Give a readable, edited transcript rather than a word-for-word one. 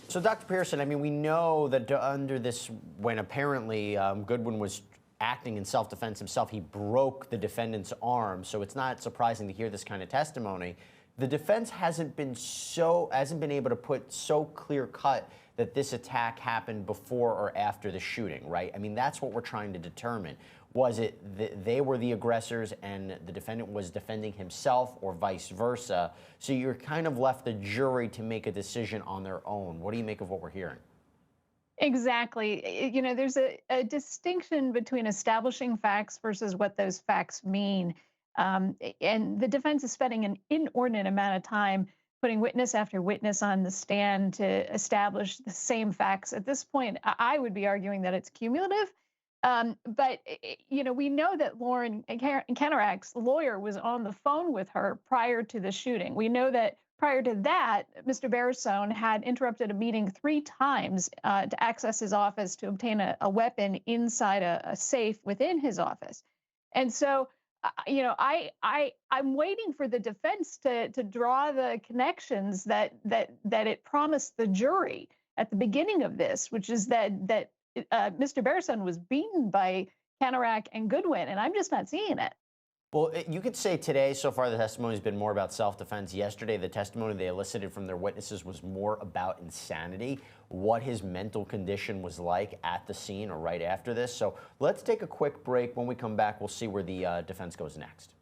So, Dr. Pearson, I mean, we know that under this, when apparently Goodwin was acting in self-defense himself, he broke the defendant's arm. So it's not surprising to hear this kind of testimony. The defense hasn't been able to put so clear cut that this attack happened before or after the shooting, right? I mean, that's what we're trying to determine. Was it they were the aggressors and the defendant was defending himself, or vice versa? So you're kind of left the jury to make a decision on their own. What do you make of what we're hearing? Exactly. You know, there's a distinction between establishing facts versus what those facts mean. And the defense is spending an inordinate amount of time putting witness after witness on the stand to establish the same facts. At this point, I would be arguing that it's cumulative. You know, we know that Lauren Kennerak's lawyer was on the phone with her prior to the shooting. We know that prior to that, Mr. Barisone had interrupted a meeting 3 times to access his office to obtain a weapon inside a safe within his office. And so, you know, I'm waiting for the defense to draw the connections that it promised the jury at the beginning of this, which is that Mr. Barisone was beaten by Kennerak and Goodwin, and I'm just not seeing it. Well, you could say today, so far, the testimony has been more about self-defense. Yesterday, the testimony they elicited from their witnesses was more about insanity, what his mental condition was like at the scene or right after this. So let's take a quick break. When we come back, we'll see where the defense goes next.